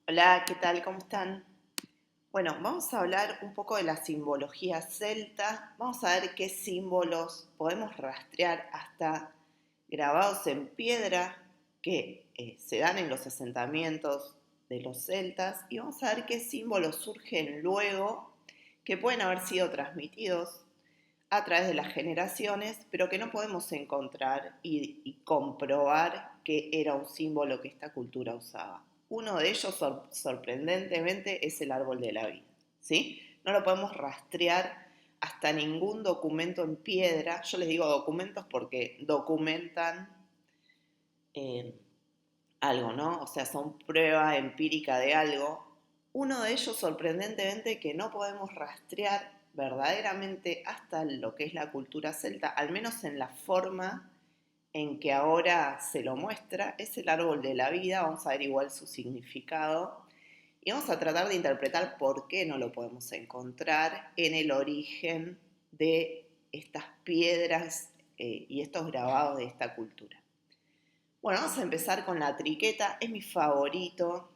Hola, ¿qué tal? ¿Cómo están? Bueno, vamos a hablar un poco de la simbología celta. Vamos a ver qué símbolos podemos rastrear hasta grabados en piedra que se dan en los asentamientos de los celtas. Y vamos a ver qué símbolos surgen luego que pueden haber sido transmitidos a través de las generaciones, pero que no podemos encontrar y comprobar que era un símbolo que esta cultura usaba. Uno de ellos, sorprendentemente, es el árbol de la vida, ¿sí? No lo podemos rastrear hasta ningún documento en piedra. Yo les digo documentos porque documentan eh, algo, ¿no? O sea, son prueba empírica de algo. Uno de ellos, sorprendentemente, que no podemos rastrear verdaderamente hasta lo que es la cultura celta, al menos en la forma en que ahora se lo muestra, es el árbol de la vida. Vamos a ver igual su significado y vamos a tratar de interpretar por qué no lo podemos encontrar en el origen de estas piedras y estos grabados de esta cultura. Bueno, vamos a empezar con la triqueta, es mi favorito.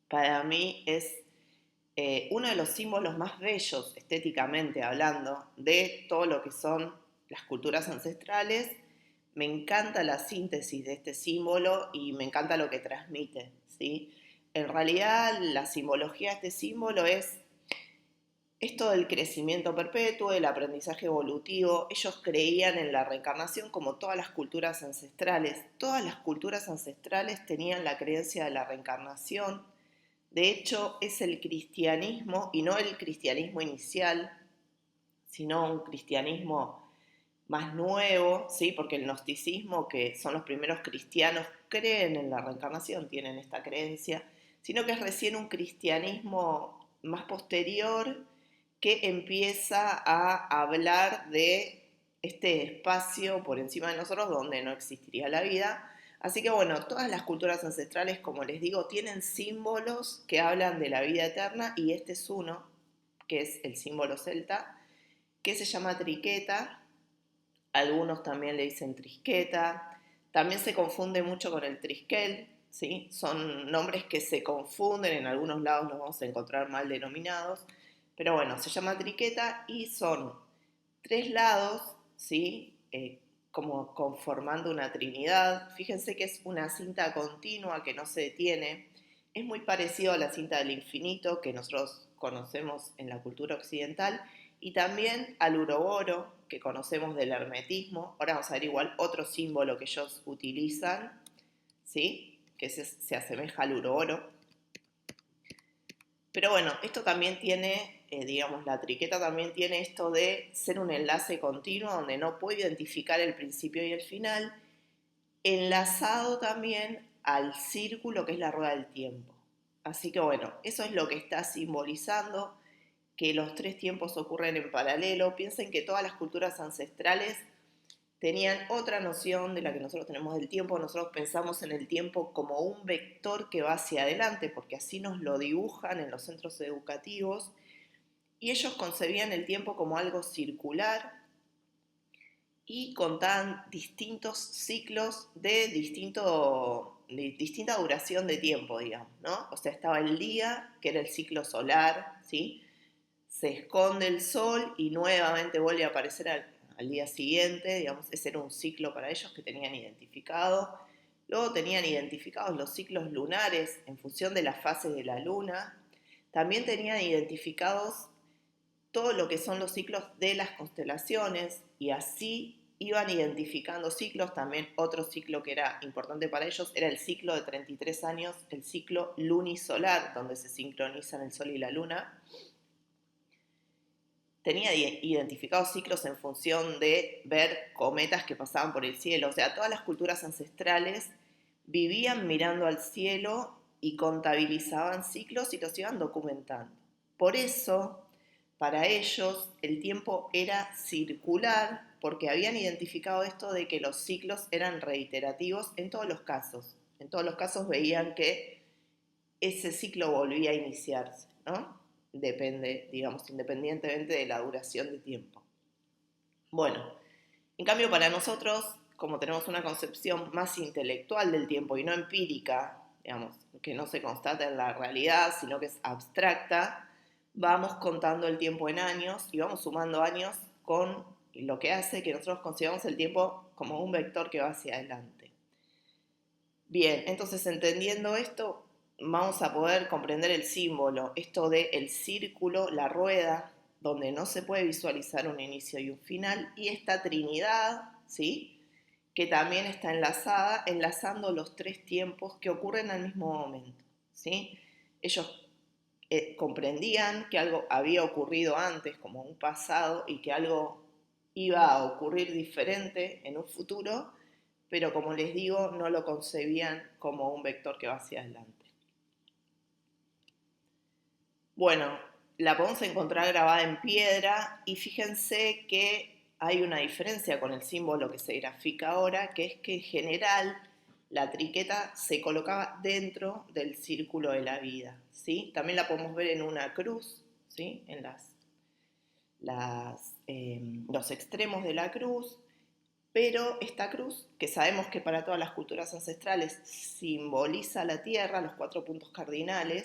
Para mí es uno de los símbolos más bellos, estéticamente hablando, de todo lo que son las culturas ancestrales. Me encanta la síntesis de este símbolo y me encanta lo que transmite, ¿sí? En realidad, la simbología de este símbolo es esto del crecimiento perpetuo, del aprendizaje evolutivo. Ellos creían en la reencarnación como todas las culturas ancestrales. Todas las culturas ancestrales tenían la creencia de la reencarnación. De hecho, es el cristianismo, y no el cristianismo inicial, sino un cristianismo más nuevo, ¿sí? Porque el gnosticismo, que son los primeros cristianos, creen en la reencarnación, tienen esta creencia, sino que es recién un cristianismo más posterior que empieza a hablar de este espacio por encima de nosotros donde no existiría la vida. Así que bueno, todas las culturas ancestrales, como les digo, tienen símbolos que hablan de la vida eterna y este es uno, que es el símbolo celta, que se llama triqueta. Algunos también le dicen trisqueta. También se confunde mucho con el trisquel, ¿sí? Son nombres que se confunden, en algunos lados los vamos a encontrar mal denominados, pero bueno, se llama triqueta y son tres lados, ¿sí? Como conformando una trinidad. Fíjense que es una cinta continua que no se detiene. Es muy parecido a la cinta del infinito que nosotros conocemos en la cultura occidental y también al uroboro que conocemos del hermetismo. Ahora vamos a ver igual otro símbolo que ellos utilizan, ¿sí? Que se asemeja al uroboro. Pero bueno, esto también tiene, digamos, la triqueta también tiene esto de ser un enlace continuo donde no puedo identificar el principio y el final, enlazado también al círculo que es la rueda del tiempo. Así que bueno, eso es lo que está simbolizando, que los tres tiempos ocurren en paralelo. Piensen que todas las culturas ancestrales tenían otra noción de la que nosotros tenemos del tiempo. Nosotros pensamos en el tiempo como un vector que va hacia adelante, porque así nos lo dibujan en los centros educativos, y ellos concebían el tiempo como algo circular y contaban distintos ciclos de distinta duración de tiempo, digamos, ¿no? O sea, estaba el día, que era el ciclo solar, ¿sí? Se esconde el sol y nuevamente vuelve a aparecer al día siguiente, digamos, ese era un ciclo para ellos que tenían identificado. Luego tenían identificados los ciclos lunares en función de las fases de la luna. También tenían identificados todo lo que son los ciclos de las constelaciones y así iban identificando ciclos. También otro ciclo que era importante para ellos era el ciclo de 33 años, el ciclo lunisolar, donde se sincronizan el sol y la luna. Tenía identificados ciclos en función de ver cometas que pasaban por el cielo. O sea, todas las culturas ancestrales vivían mirando al cielo y contabilizaban ciclos y los iban documentando. Por eso, para ellos, el tiempo era circular, porque habían identificado esto de que los ciclos eran reiterativos en todos los casos. En todos los casos veían que ese ciclo volvía a iniciarse, ¿no? Depende, digamos, independientemente de la duración de tiempo. Bueno, en cambio para nosotros, como tenemos una concepción más intelectual del tiempo y no empírica, digamos, que no se constata en la realidad, sino que es abstracta, vamos contando el tiempo en años y vamos sumando años con lo que hace que nosotros consideramos el tiempo como un vector que va hacia adelante. Bien, entonces entendiendo esto, vamos a poder comprender el símbolo, esto de el círculo, la rueda, donde no se puede visualizar un inicio y un final, y esta trinidad, ¿sí?, que también está enlazada, enlazando los tres tiempos que ocurren al mismo momento, ¿sí? Ellos comprendían que algo había ocurrido antes, como un pasado, y que algo iba a ocurrir diferente en un futuro, pero como les digo, no lo concebían como un vector que va hacia adelante. Bueno, la podemos encontrar grabada en piedra y fíjense que hay una diferencia con el símbolo que se grafica ahora, que es que en general la triqueta se colocaba dentro del círculo de la vida, ¿sí? También la podemos ver en una cruz, ¿sí?, en los extremos de la cruz, pero esta cruz, que sabemos que para todas las culturas ancestrales simboliza la tierra, los 4 puntos cardinales,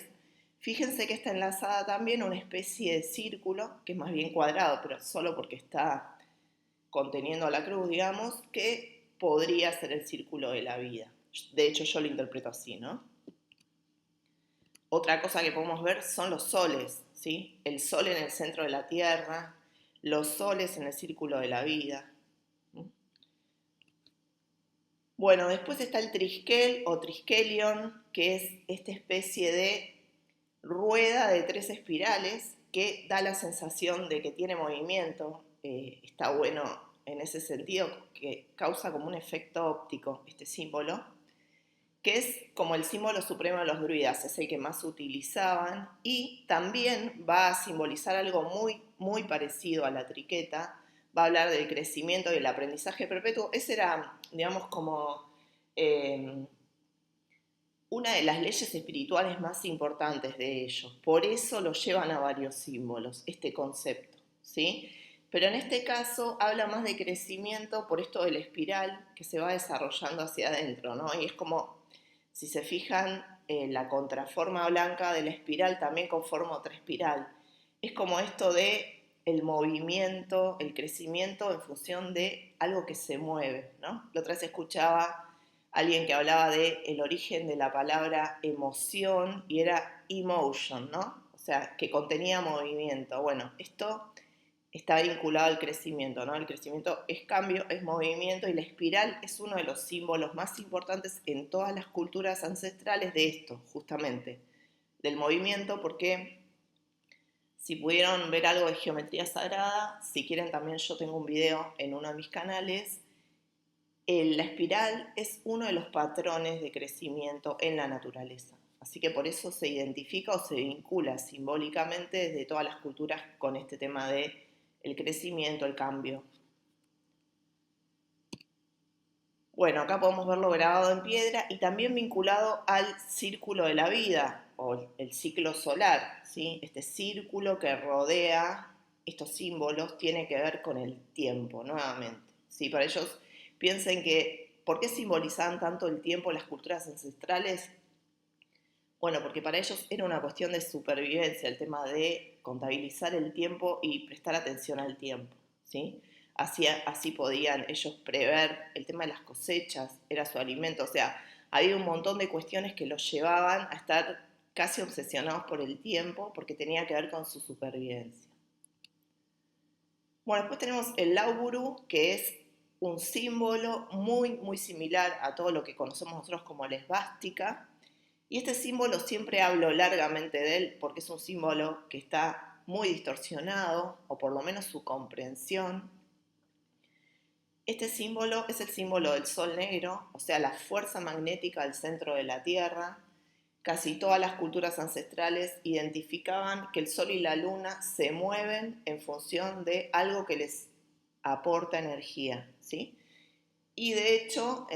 fíjense que está enlazada también a una especie de círculo, que es más bien cuadrado, pero solo porque está conteniendo a la cruz, digamos, que podría ser el círculo de la vida. De hecho, yo lo interpreto así, ¿no? Otra cosa que podemos ver son los soles, ¿sí? El sol en el centro de la tierra, los soles en el círculo de la vida. Bueno, después está el triskel o triskelion, que es esta especie de rueda de 3 espirales que da la sensación de que tiene movimiento. Está bueno en ese sentido, que causa como un efecto óptico este símbolo, que es como el símbolo supremo de los druidas, es el que más utilizaban, y también va a simbolizar algo muy, muy parecido a la triqueta. Va a hablar del crecimiento y el aprendizaje perpetuo. Ese era, digamos, como una de las leyes espirituales más importantes de ellos. Por eso lo llevan a varios símbolos, este concepto, ¿sí? Pero en este caso habla más de crecimiento por esto de la espiral que se va desarrollando hacia adentro, ¿no? Y es como, si se fijan, la contraforma blanca de la espiral también conforma otra espiral. Es como esto de el movimiento, el crecimiento en función de algo que se mueve, ¿no? La otra vez escuchaba alguien que hablaba de el origen de la palabra emoción y era emotion, ¿no? O sea, que contenía movimiento. Bueno, esto está vinculado al crecimiento, ¿no? El crecimiento es cambio, es movimiento y la espiral es uno de los símbolos más importantes en todas las culturas ancestrales de esto, justamente, del movimiento, porque si pudieron ver algo de geometría sagrada, si quieren también yo tengo un video en uno de mis canales. La espiral es uno de los patrones de crecimiento en la naturaleza. Así que por eso se identifica o se vincula simbólicamente desde todas las culturas con este tema de el crecimiento, el cambio. Bueno, acá podemos verlo grabado en piedra y también vinculado al círculo de la vida o el ciclo solar, ¿sí? Este círculo que rodea estos símbolos tiene que ver con el tiempo, nuevamente. ¿Sí? Para ellos piensen que, ¿por qué simbolizaban tanto el tiempo las culturas ancestrales? Bueno, porque para ellos era una cuestión de supervivencia, el tema de contabilizar el tiempo y prestar atención al tiempo, ¿sí? Así podían ellos prever el tema de las cosechas, era su alimento, o sea, había un montón de cuestiones que los llevaban a estar casi obsesionados por el tiempo porque tenía que ver con su supervivencia. Bueno, después tenemos el Lauburu, que es un símbolo muy, muy similar a todo lo que conocemos nosotros como la esvástica. Y este símbolo siempre hablo largamente de él porque es un símbolo que está muy distorsionado, o por lo menos su comprensión. Este símbolo es el símbolo del Sol negro, o sea, la fuerza magnética del centro de la Tierra. Casi todas las culturas ancestrales identificaban que el Sol y la Luna se mueven en función de algo que les aporta energía, ¿sí? Y de hecho,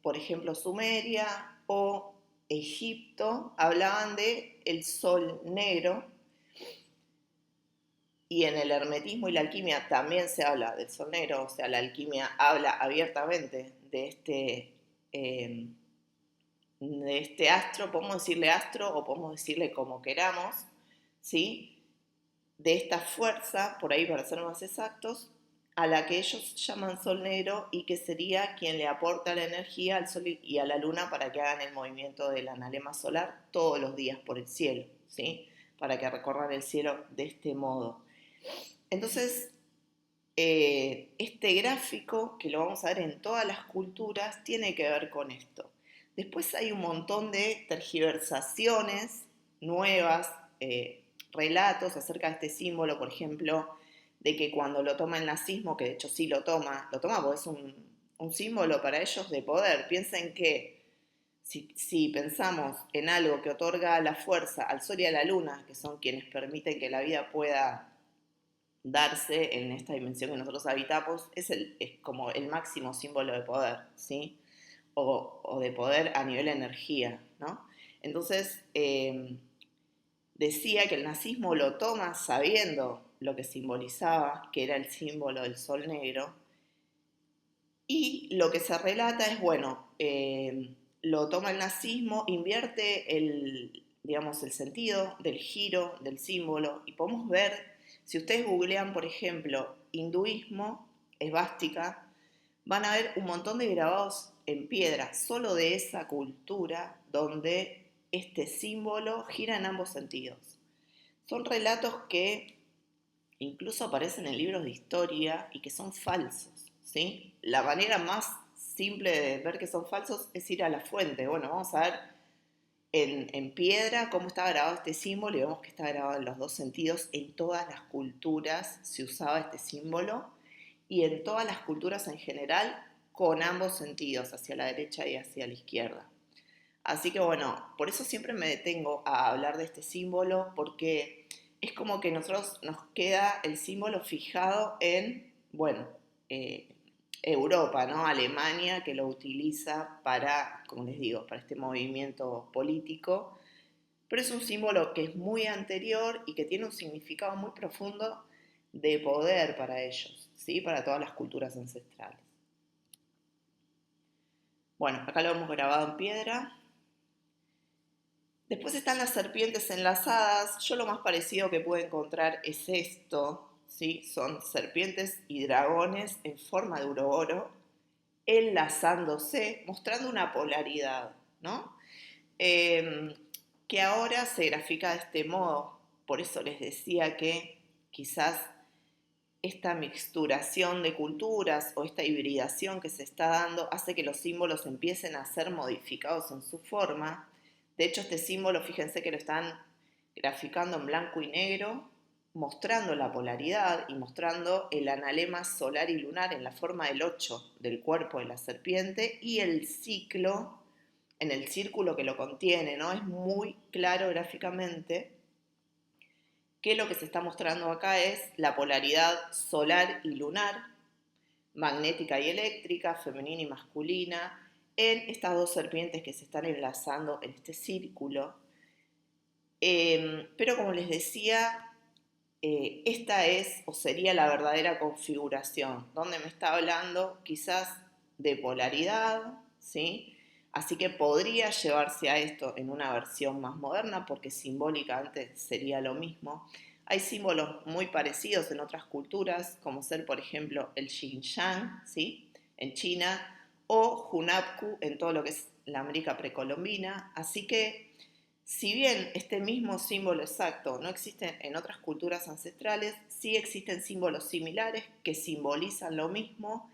por ejemplo, Sumeria o Egipto hablaban de el sol negro, y en el hermetismo y la alquimia también se habla del sol negro, o sea, la alquimia habla abiertamente de de este astro, podemos decirle astro o podemos decirle como queramos, ¿sí? De esta fuerza, por ahí para ser más exactos, a la que ellos llaman Sol Negro y que sería quien le aporta la energía al Sol y a la Luna para que hagan el movimiento del analema solar todos los días por el cielo, ¿sí? Para que recorran el cielo de este modo. Entonces, este gráfico, que lo vamos a ver en todas las culturas, tiene que ver con esto. Después hay un montón de tergiversaciones nuevas, relatos acerca de este símbolo, por ejemplo, de que cuando lo toma el nazismo, que de hecho sí lo toma porque es un símbolo para ellos de poder. Piensen que si pensamos en algo que otorga la fuerza al Sol y a la Luna, que son quienes permiten que la vida pueda darse en esta dimensión que nosotros habitamos, es como el máximo símbolo de poder, ¿sí? O de poder a nivel energía, ¿no? Entonces, decía que el nazismo lo toma sabiendo lo que simbolizaba, que era el símbolo del sol negro, y lo que se relata es, bueno, lo toma el nazismo, invierte digamos, el sentido del giro del símbolo, y podemos ver, si ustedes googlean, por ejemplo, hinduismo, esvástica, van a ver un montón de grabados en piedra, solo de esa cultura, donde este símbolo gira en ambos sentidos. Son relatos que incluso aparecen en libros de historia y que son falsos, ¿sí? La manera más simple de ver que son falsos es ir a la fuente. Bueno, vamos a ver en piedra cómo está grabado este símbolo y vemos que está grabado en los dos sentidos. En todas las culturas se usaba este símbolo y en todas las culturas en general con ambos sentidos, hacia la derecha y hacia la izquierda. Así que bueno, por eso siempre me detengo a hablar de este símbolo, porque es como que nosotros nos queda el símbolo fijado en, bueno, eh, Europa, ¿no? Alemania, que lo utiliza para, como les digo, para este movimiento político, pero es un símbolo que es muy anterior y que tiene un significado muy profundo de poder para ellos, ¿sí? Para todas las culturas ancestrales. Bueno, acá lo hemos grabado en piedra. Después están las serpientes enlazadas. Yo lo más parecido que puedo encontrar es esto, ¿sí? Son serpientes y dragones en forma de uroboro enlazándose, mostrando una polaridad, ¿no? Que ahora se grafica de este modo. Por eso les decía que quizás esta mixturación de culturas o esta hibridación que se está dando hace que los símbolos empiecen a ser modificados en su forma. De hecho, este símbolo, fíjense que lo están graficando en blanco y negro, mostrando la polaridad y mostrando el analema solar y lunar en la forma del 8 del cuerpo de la serpiente y el ciclo en el círculo que lo contiene, ¿no? Es muy claro gráficamente que lo que se está mostrando acá es la polaridad solar y lunar, magnética y eléctrica, femenina y masculina, en estas dos serpientes que se están enlazando en este círculo. Pero como les decía, esta es o sería la verdadera configuración, donde me está hablando quizás de polaridad, ¿sí? Así que podría llevarse a esto en una versión más moderna, porque simbólicamente sería lo mismo. Hay símbolos muy parecidos en otras culturas, como ser, por ejemplo, el Xinjiang, ¿sí? En China, o Hunapku en todo lo que es la América precolombina. Así que si bien este mismo símbolo exacto no existe en otras culturas ancestrales, sí existen símbolos similares que simbolizan lo mismo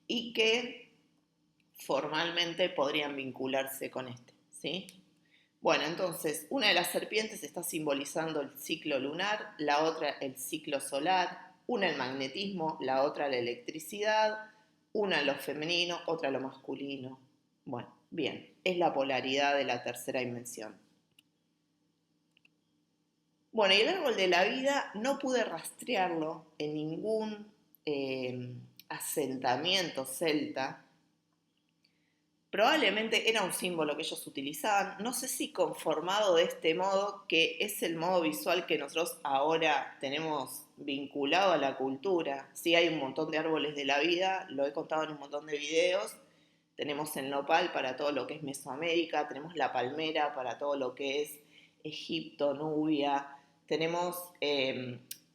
y que formalmente podrían vincularse con este, ¿sí? Bueno, entonces, una de las serpientes está simbolizando el ciclo lunar, la otra el ciclo solar, una el magnetismo, la otra la electricidad, una lo femenino, otra lo masculino. Bueno, bien, es la polaridad de la tercera dimensión. Bueno, y el árbol de la vida no pude rastrearlo en ningún asentamiento celta. Probablemente era un símbolo que ellos utilizaban, no sé si conformado de este modo, que es el modo visual que nosotros ahora tenemos vinculado a la cultura. Sí hay un montón de árboles de la vida, lo he contado en un montón de videos, tenemos el nopal para todo lo que es Mesoamérica, tenemos la palmera para todo lo que es Egipto, Nubia, tenemos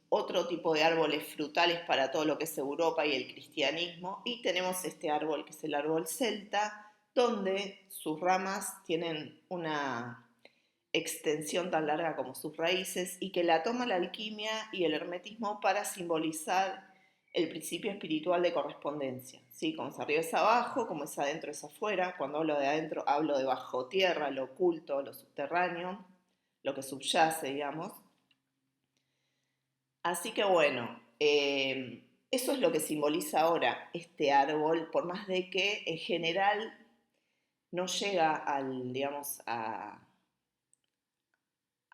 otro tipo de árboles frutales para todo lo que es Europa y el cristianismo, y tenemos este árbol que es el árbol celta, donde sus ramas tienen una extensión tan larga como sus raíces y que la toma la alquimia y el hermetismo para simbolizar el principio espiritual de correspondencia, ¿sí? Como es arriba es abajo, como es adentro es afuera. Cuando hablo de adentro hablo de bajo tierra, lo oculto, lo subterráneo, lo que subyace, digamos. Así que bueno, eso es lo que simboliza ahora este árbol, por más de que en general no llega al, digamos, a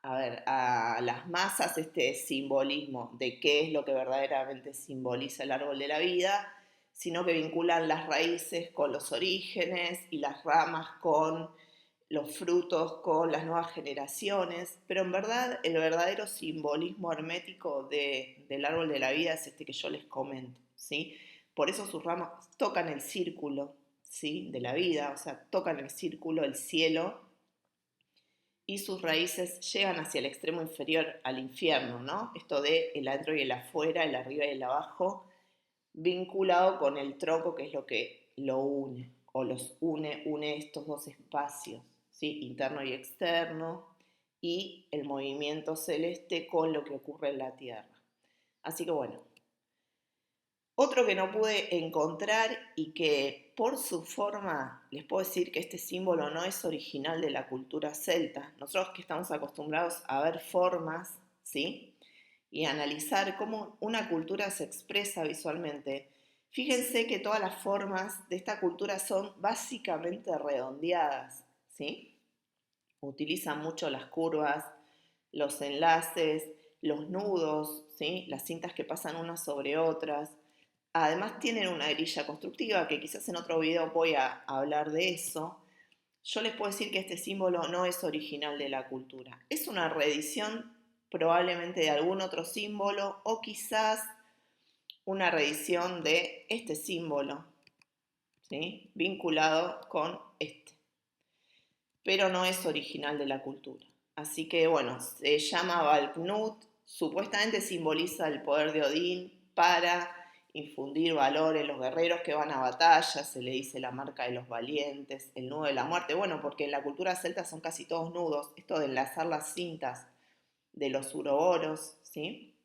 ver, a las masas este simbolismo de qué es lo que verdaderamente simboliza el árbol de la vida, sino que vinculan las raíces con los orígenes y las ramas con los frutos, con las nuevas generaciones, pero en verdad el verdadero simbolismo hermético del árbol de la vida es este que yo les comento, ¿sí? Por eso sus ramas tocan el círculo, ¿sí? De la vida, o sea, tocan el círculo, el cielo, y sus raíces llegan hacia el extremo inferior, al infierno, ¿no? Esto de el adentro y el afuera, el arriba y el abajo, vinculado con el tronco, que es lo que lo une, o los une estos dos espacios, ¿sí? Interno y externo, y el movimiento celeste con lo que ocurre en la Tierra. Así que bueno, otro que no pude encontrar y que por su forma les puedo decir que este símbolo no es original de la cultura celta. Nosotros que estamos acostumbrados a ver formas, ¿sí? Y analizar cómo una cultura se expresa visualmente. Fíjense que todas las formas de esta cultura son básicamente redondeadas, ¿sí? Utilizan mucho las curvas, los enlaces, los nudos, ¿sí? Las cintas que pasan unas sobre otras. Además tienen una grilla constructiva, que quizás en otro video voy a hablar de eso. Yo les puedo decir que este símbolo no es original de la cultura. Es una reedición probablemente de algún otro símbolo o quizás una reedición de este símbolo, ¿sí? Vinculado con este. Pero no es original de la cultura. Así que bueno, se llama Valknut, supuestamente simboliza el poder de Odín para infundir valor en los guerreros que van a batalla, se le dice la marca de los valientes, el nudo de la muerte, bueno, porque en la cultura celta son casi todos nudos, esto de enlazar las cintas de los uroboros, ¿sí?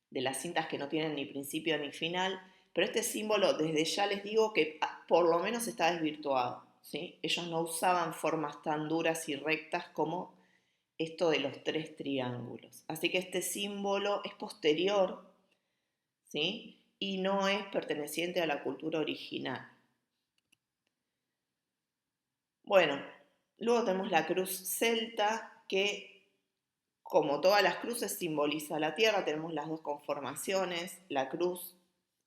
De las cintas que no tienen ni principio ni final, pero este símbolo desde ya les digo que por lo menos está desvirtuado, ¿sí? Ellos no usaban formas tan duras y rectas como esto de los tres triángulos. Así que este símbolo es posterior, ¿sí? Y no es perteneciente a la cultura original. Bueno, luego tenemos la cruz celta, que como todas las cruces simboliza la tierra. Tenemos las dos conformaciones, la cruz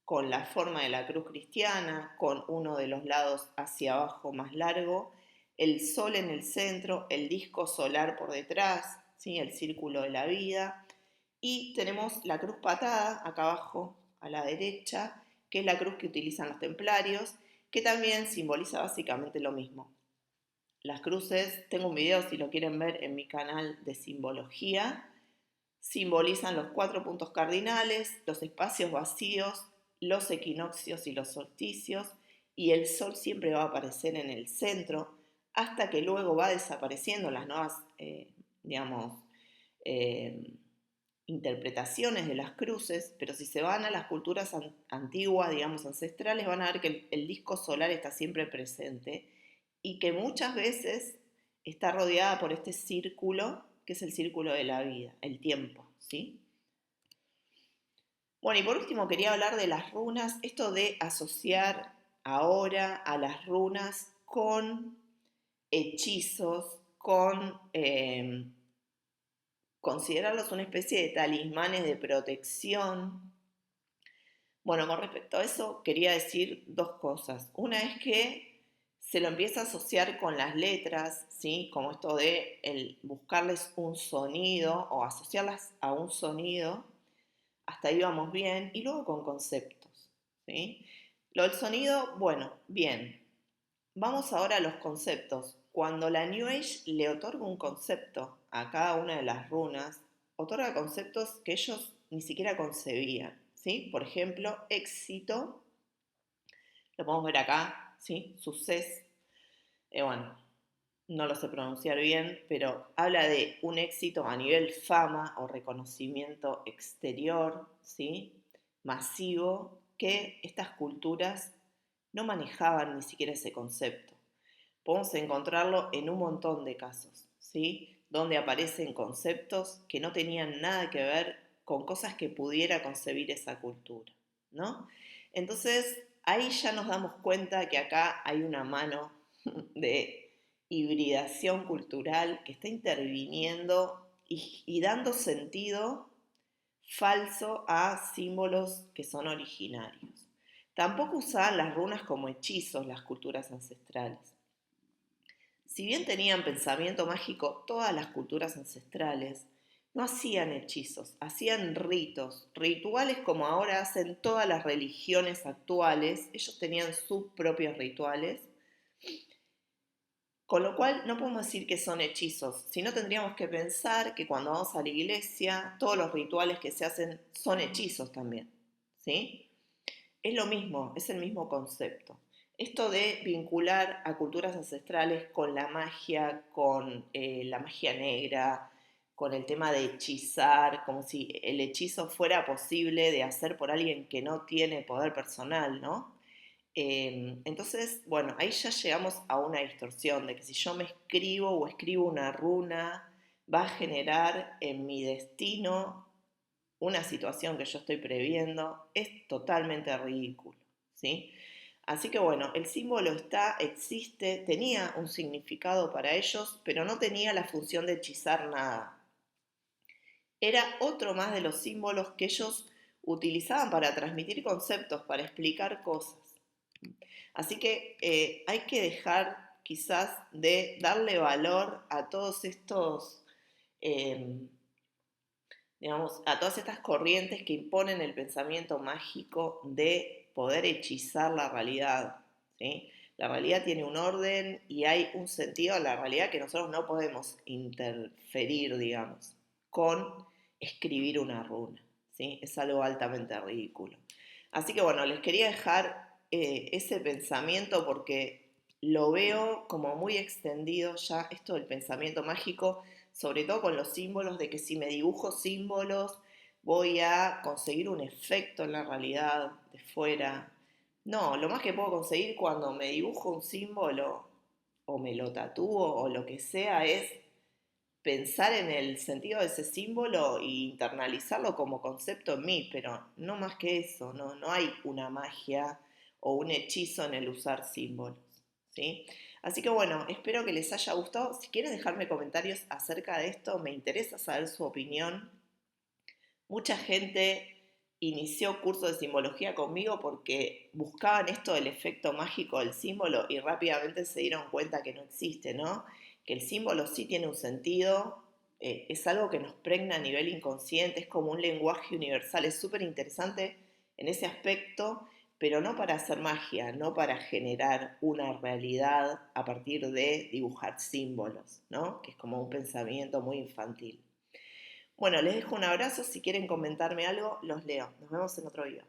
con la forma de la cruz cristiana, con uno de los lados hacia abajo más largo, el sol en el centro, el disco solar por detrás, ¿sí? El círculo de la vida, y tenemos la cruz patada acá abajo a la derecha, que es la cruz que utilizan los templarios, que también simboliza básicamente lo mismo. Las cruces, tengo un video si lo quieren ver en mi canal de simbología, simbolizan los 4 puntos cardinales, los espacios vacíos, los equinoccios y los solsticios, y el sol siempre va a aparecer en el centro, hasta que luego va desapareciendo las nuevas, digamos, eh, interpretaciones de las cruces, pero si se van a las culturas antiguas, digamos, ancestrales, van a ver que el disco solar está siempre presente y que muchas veces está rodeada por este círculo, que es el círculo de la vida, el tiempo, ¿sí? Bueno, y por último quería hablar de las runas, esto de asociar ahora a las runas con hechizos, con considerarlos una especie de talismanes de protección. Bueno, con respecto a eso quería decir dos cosas. Una es que se lo empieza a asociar con las letras, ¿sí? Como esto de buscarles un sonido o asociarlas a un sonido. Hasta ahí vamos bien. Y luego con conceptos, ¿sí? Lo del sonido, bueno, bien. Vamos ahora a los conceptos. Cuando la New Age le otorga un concepto a cada una de las runas, otorga conceptos que ellos ni siquiera concebían, ¿sí? Por ejemplo, éxito, lo podemos ver acá, ¿sí? Success, bueno, no lo sé pronunciar bien, pero habla de un éxito a nivel fama o reconocimiento exterior, ¿sí? Masivo, que estas culturas no manejaban ni siquiera ese concepto. Podemos encontrarlo en un montón de casos, ¿sí? Donde aparecen conceptos que no tenían nada que ver con cosas que pudiera concebir esa cultura, ¿no? Entonces, ahí ya nos damos cuenta que acá hay una mano de hibridación cultural que está interviniendo y dando sentido falso a símbolos que son originarios. Tampoco usaban las runas como hechizos las culturas ancestrales. Si bien tenían pensamiento mágico todas las culturas ancestrales, no hacían hechizos, hacían ritos, rituales como ahora hacen todas las religiones actuales. Ellos tenían sus propios rituales, con lo cual no podemos decir que son hechizos, sino tendríamos que pensar que cuando vamos a la iglesia, todos los rituales que se hacen son hechizos también, ¿sí? Es lo mismo, es el mismo concepto. Esto de vincular a culturas ancestrales con la magia negra, con el tema de hechizar, como si el hechizo fuera posible de hacer por alguien que no tiene poder personal, ¿no? Entonces, bueno, ahí ya llegamos a una distorsión de que si yo me escribo o escribo una runa, va a generar en mi destino una situación que yo estoy previendo. Es totalmente ridículo, ¿sí? Así que bueno, el símbolo está, existe, tenía un significado para ellos, pero no tenía la función de hechizar nada. Era otro más de los símbolos que ellos utilizaban para transmitir conceptos, para explicar cosas. Así que hay que dejar quizás de darle valor a todos estos, eh, digamos, a todas estas corrientes que imponen el pensamiento mágico de poder hechizar la realidad, ¿sí? La realidad tiene un orden y hay un sentido a la realidad que nosotros no podemos interferir, digamos, con escribir una runa, ¿sí? Es algo altamente ridículo. Así que bueno, les quería dejar ese pensamiento porque lo veo como muy extendido ya, esto del pensamiento mágico, sobre todo con los símbolos, de que si me dibujo símbolos voy a conseguir un efecto en la realidad de fuera. No, lo más que puedo conseguir cuando me dibujo un símbolo o me lo tatúo o lo que sea es pensar en el sentido de ese símbolo e internalizarlo como concepto en mí, pero no más que eso, no hay una magia o un hechizo en el usar símbolos, ¿sí? Así que bueno, espero que les haya gustado. Si quieren dejarme comentarios acerca de esto, me interesa saber su opinión. Mucha gente inició cursos de simbología conmigo porque buscaban esto del efecto mágico del símbolo y rápidamente se dieron cuenta que no existe, ¿no? Que el símbolo sí tiene un sentido, es algo que nos pregna a nivel inconsciente, es como un lenguaje universal, es súper interesante en ese aspecto, pero no para hacer magia, no para generar una realidad a partir de dibujar símbolos, ¿no? Que es como un pensamiento muy infantil. Bueno, les dejo un abrazo. Si quieren comentarme algo, los leo. Nos vemos en otro video.